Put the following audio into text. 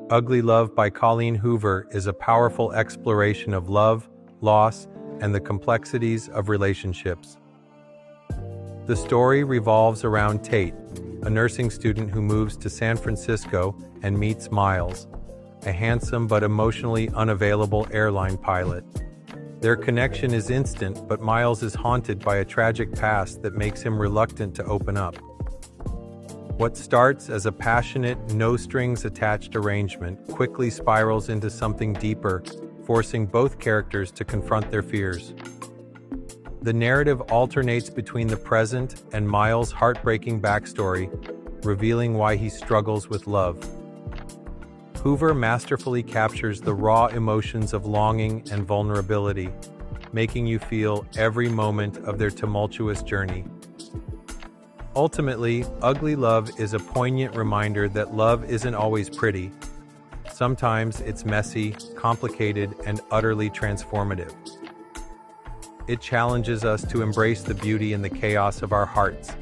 Ugly Love by Colleen Hoover is a powerful exploration of love, loss, and the complexities of relationships. The story revolves around Tate, a nursing student who moves to San Francisco and meets Miles, a handsome but emotionally unavailable airline pilot. Their connection is instant, but Miles is haunted by a tragic past that makes him reluctant to open up. What starts as a passionate, no-strings-attached arrangement quickly spirals into something deeper, forcing both characters to confront their fears. The narrative alternates between the present and Miles' heartbreaking backstory, revealing why he struggles with love. Hoover masterfully captures the raw emotions of longing and vulnerability, making you feel every moment of their tumultuous journey. Ultimately, Ugly Love is a poignant reminder that love isn't always pretty. Sometimes it's messy, complicated, and utterly transformative. It challenges us to embrace the beauty in the chaos of our hearts,